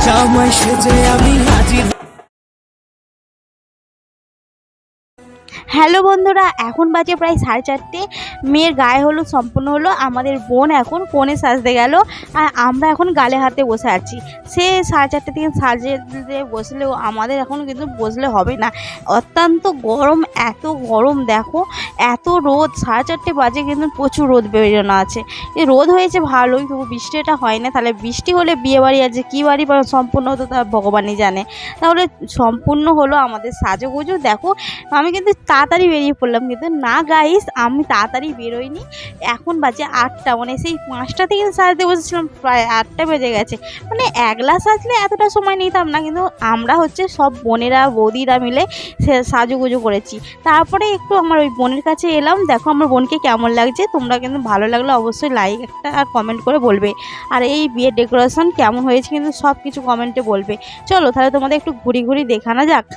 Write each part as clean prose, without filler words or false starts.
জামাই সেজে আমি হাজির। হ্যালো বন্ধুরা, এখন বাজে প্রায় 4:30। মেয়ের গায়ে হলুদ সম্পূর্ণ হলো। আমাদের বোন এখন কোণে সাজতে গেল, আর আমরা এখন গালে হাতে বসে আছি। সে 4:30 থেকে সাজতে বসলেও আমাদের এখন কিন্তু বসলে হবে না, অত্যন্ত গরম। এত গরম দেখো, এত রোদ। 4:30 বাজে কিন্তু প্রচুর রোদ বেরোনো আছে। এই রোদ হয়েছে ভালোই, তবু বৃষ্টিটা হয় না। তাহলে বৃষ্টি হলে বিয়ে বাড়ি আছে, কী বাড়ি সম্পূর্ণ হতো তা ভগবানই জানে। তাহলে সম্পূর্ণ হলো আমাদের সাজুগুজু। দেখো আমি কিন্তু তাড়াতাড়ি বেরিয়ে পড়লাম, কিন্তু না গাইস, আমি তাড়াতাড়ি বেরোইনি। এখন বাজে 8টা, মানে সেই 5টা থেকে সাজতে বসেছিলাম, প্রায় 8টা বেজে গেছে। মানে একলা সাজলে এতটা সময় নিতাম না, কিন্তু আমরা হচ্ছে সব বোনেরা বৌদিরা মিলে সাজুগুজু করেছি। তারপরে একটু আমার ওই বোনের কাছে এলাম। দেখো আমার বোনকে কেমন লাগছে। তোমরা কিন্তু ভালো লাগলে অবশ্যই লাইক একটা আর কমেন্ট করে বলবে, আর এই বিয়ের ডেকোরেশন কেমন হয়েছে কিন্তু সব কিছু কমেন্টে বলবে। চলো তাহলে তোমাদের একটু ঘুরি ঘুরি দেখানো যাক।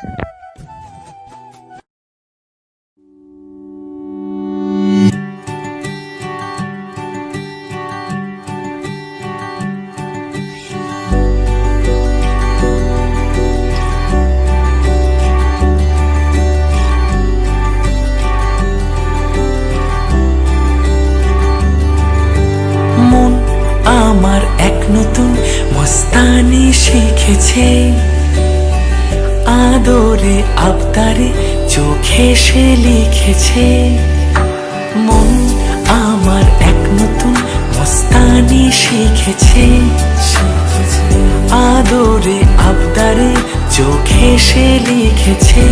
আমার এক নতুন মস্তানি শিখেছে, আদরে আবদারে চোখে সে লিখেছে। মন আমার এক নতুন মস্তানি শিখেছে, আদরে আবদারে চোখে সে লিখেছে।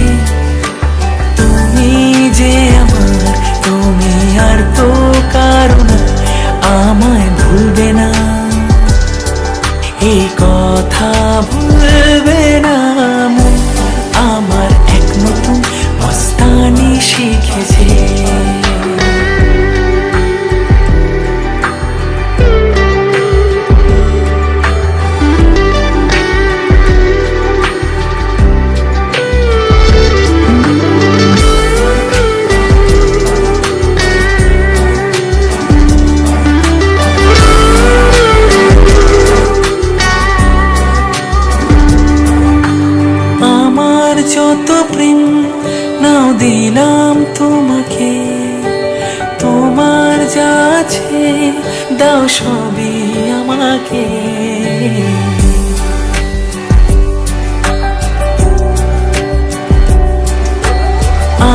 তুমি যে আমার, তুমি আর তো কারো না, আমায় ভুলবে না, এই কথা ভুলবে না। আমার এক নতুন মস্তানি শিখেছে। যত প্রেম নাও দিলাম তোমাকে, তোমার যা আছে দাও সবই আমাকে।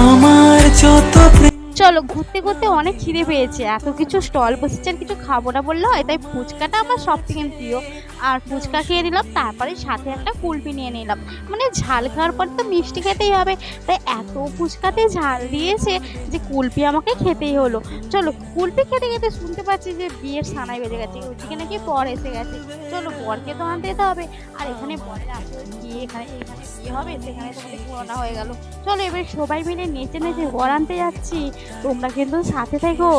আমার যত প্রেম। চলো ঘুরতে ঘুরতে অনেক খিদে পেয়েছে, এত কিছু স্টল বসেছে আর কিছু খাবো না বললো হয়, তাই ফুচকাটা আমার সব থেকে প্রিয়। আর ফুচকা খেয়ে নিলাম, তারপরে সাথে একটা কুলপি নিয়ে নিলাম। মানে ঝাল খাওয়ার পর তো মিষ্টি খেতেই হবে, তাই এত ফুচকাতে ঝাল দিয়েছে যে কুলপি আমাকে খেতেই হলো। চলো কুলপি খেতে খেতে শুনতে পাচ্ছি যে বিয়ের সানাই বেজে গেছে, ওইদিকে নাকি বর এসে গেছে। চলো বরকে তো আনতে যেতে হবে, আর এখানে বরের আসলে বিয়ে, এখানে বিয়ে হবে, সেখানে তোমাদের পুরোনো হয়ে গেল। চলো এবার সবাই মিলে নেচে নেচে বর আনতে যাচ্ছি, তোমরা কিন্তু সাথে থেকো।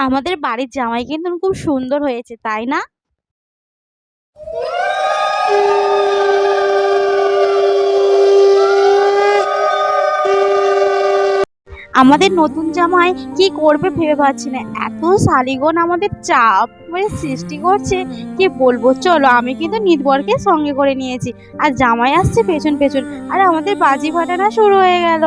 আমাদের বাড়ির জামাই কিন্তু খুব সুন্দর হয়েছে, তাই না? আমাদের নতুন জামাই কি করবে ভেবে পাচ্ছি না, এত শালিগণ আমাদের চাপ মানে সৃষ্টি করছে, কি বলবো। চলো আমি কিন্তু নির্ভরকে সঙ্গে করে নিয়েছি, আর জামাই আসছে পেছন পেছন, আর আমাদের বাজি ফাটানো শুরু হয়ে গেল।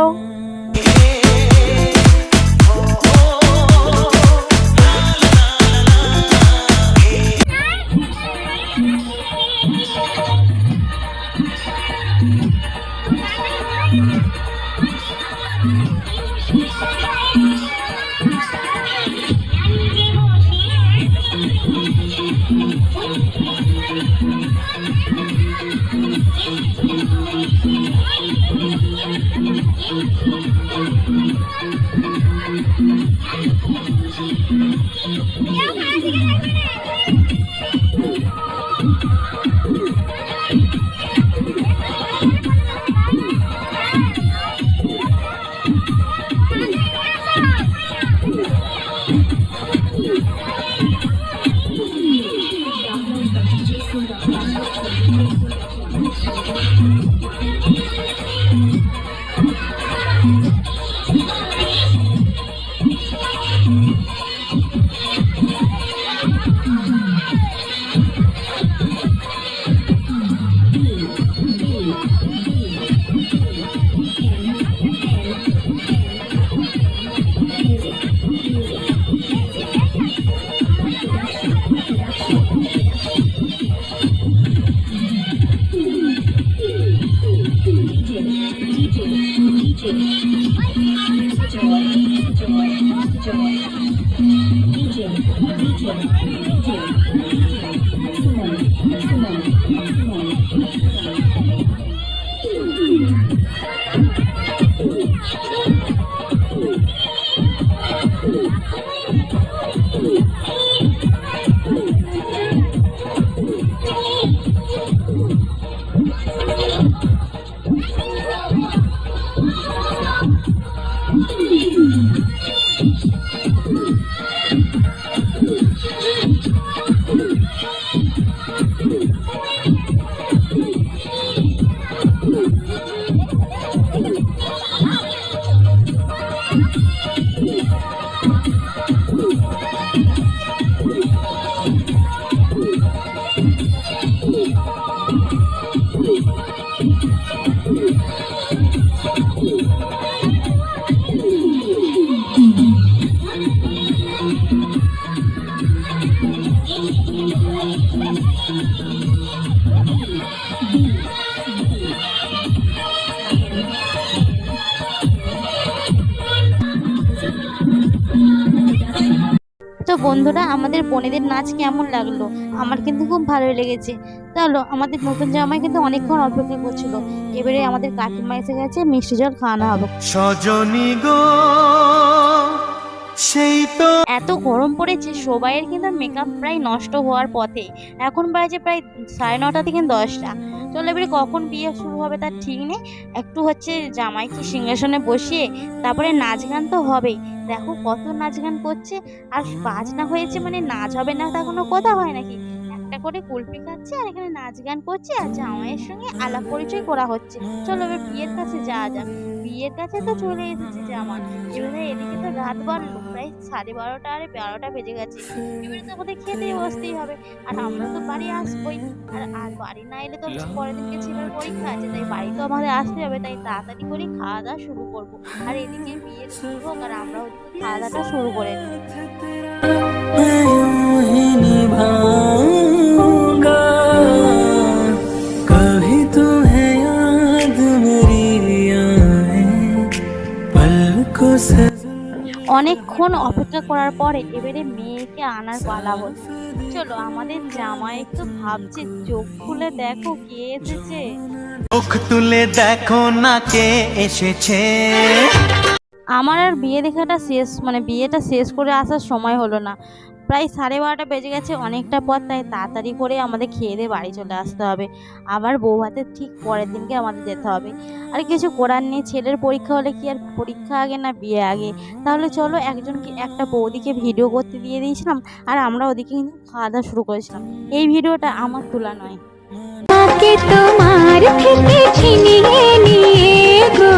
তো বন্ধুরা, আমাদের বোনেদের নাচ কেমন লাগলো? আমার কিন্তু খুব ভালোই লেগেছে। চলো, আমাদের নতুন জামাই কিন্তু অনেকক্ষণ অপেক্ষা করছিল। এবারে আমাদের কাকিমা এসে গেছে, মিষ্টি জল খাওয়ানো হবে। সজনী গো, সেই তো এত গরম পড়েছে, সবাইয়ের কিন্তু মেকআপ প্রায় নষ্ট হওয়ার পথে। এখন বাজে প্রায় 9:30 থেকে 10টা। চলো, এবারে কখন বিয়ে শুরু হবে তার ঠিক নেই। একটু জামাইকে সিংহাসনে বসিয়ে তারপরে নাচ গান তো হবেই। দেখো কত নাচ গান করছে, আর বাজনা হয়েছে মানে নাচ হবে না তা কোনো কথা হয় নাকি? একটা করে কুলপি খাচ্ছে আর এখানে নাচ গান করছে, আর জামাইয়ের সঙ্গে আলাপ পরিচয় করা হচ্ছে। চলো এবার বিয়ের কাছে যাওয়া যাক। বিয়ের কাছে তো চলে এসেছে জামাই। এবারে এদিকে তো রাত বাড়লো, প্রায় 12:30 আর 12টা বেজে গেছে। এবারে তো আমাদের খেতে বসতেই হবে, আর আমরা তো বাড়ি আসবোই। আর বাড়ি না এলে তো পরের দিনকে ছেলের পরীক্ষা আছে, তাই বাড়ি তো আমাদের আসতে হবে। তাই তাড়াতাড়ি করে খাওয়া দাওয়া শুরু করবো। আর এদিকে বিয়ের শুরু হোক, আর আমরা ওদিকে খাওয়া দাওয়াটা শুরু করে দিই। मैं यूं ही निभाऊंगा, कभी तुम्हें याद मेरी आए, पलकों से অনেকক্ষণ অপেক্ষা করার পরে এবারে মেয়েকে আনার পালা হলো। চলো, আমাদের জামাই একটু ভাবছে, চোখ খুলে দেখো কে এসেছে। চোখ তুলে দেখো না কে এসেছে। আমার আর বিয়ে দেখাটা শেষ বিয়েটা শেষ করে আসার সময় হলো না। প্রায় 12:30 বেজে গেছে, অনেকটা পর। তাই তাড়াতাড়ি করে আমাদের খেয়ে দিয়ে বাড়ি চলে আসতে হবে। আবার বউ ভাতের ঠিক পরের দিনকে আমাদের যেতে হবে। আর কিছু করার নেই, ছেলের পরীক্ষা হলে কি আর পরীক্ষা আগে না বিয়ে আগে? তাহলে চলো, একটা বৌদিকে ভিডিও করতে দিয়ে দিয়েছিলাম, আর আমরা ওদিকে কিন্তু খাওয়া দাওয়া শুরু করেছিলাম। এই ভিডিওটা আমার তোলা নয়। তোমার থেকে ছিনিয়ে নিয়ে গো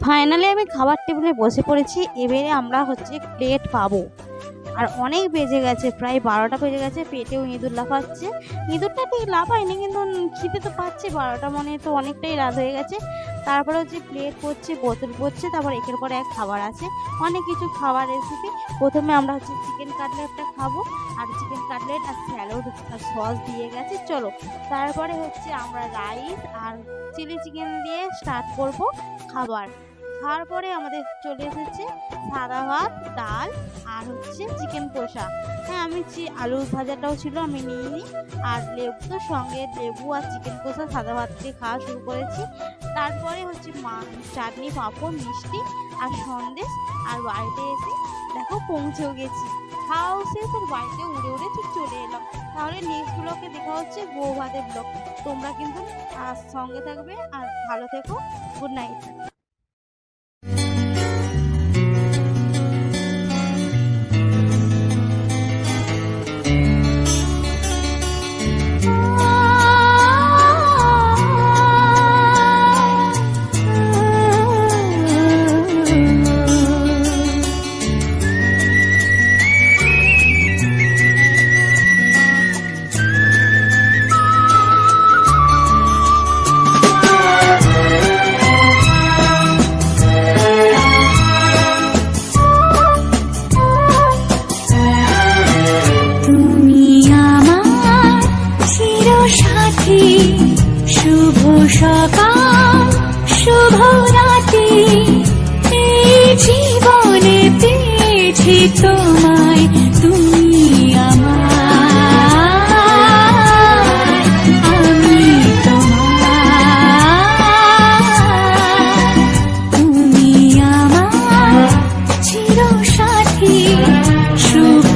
ফাইনালি আমি খাবার টেবিলে বসে পড়েছি। এবারে আমরা হচ্ছে প্লেট পাবো। আর অনেক বেজে গেছে, প্রায় 12টা বেজে গেছে। পেটেও ইঁদুর লাফাচ্ছে। ইঁদুরটা ঠিক লাফায়নি, কিন্তু খিদে তো পাচ্ছে। 12টা মানে তো অনেকটাই রাত হয়ে গেছে। তারপরে হচ্ছে প্লেট পড়ছে, বোতল পড়ছে, তারপর একের পর এক খাবার আছে, অনেক কিছু খাবার রেসিপি। প্রথমে আমরা হচ্ছে চিকেন কাটলেটটা খাবো, আর চিকেন কাটলেট আর স্যালাড আর সস দিয়ে গেছে। চলো তারপরে হচ্ছে আমরা রাইস আর চিলি চিকেন দিয়ে স্টার্ট করব খাবার। খাওয়ার পরে আমাদের চলে এসেছে সাদা ভাত, ডাল আর হচ্ছে চিকেন কষা। হ্যাঁ, আমি আলু ভাজাটাও ছিল, আমি নিইনি। আর লেবু তো সঙ্গে, লেবু আর চিকেন কষা সাদা ভাত দিয়ে খাওয়া শুরু করেছি। তারপরে হচ্ছে চাটনি, পাঁপড়, মিষ্টি আর সন্দেশ। আর বাড়িতে এসে দেখো পৌঁছেও গেছি। খাওয়াও শেষ, আর বাড়িতে উড়ে উড়ে ঠিক চলে এলাম। তাহলে নেক্সট ব্লগে দেখা হচ্ছে বউ ভাতের ব্লগ। তোমরা কিন্তু সঙ্গে থাকবে আর ভালো থেকো। Good night. শুভ সকাল, শুভ রাতি, এই জীবনে পেয়েছি তোমায়, তুমি আমার, আমি তোমার, তুমি আমার চির সাথী। শুভ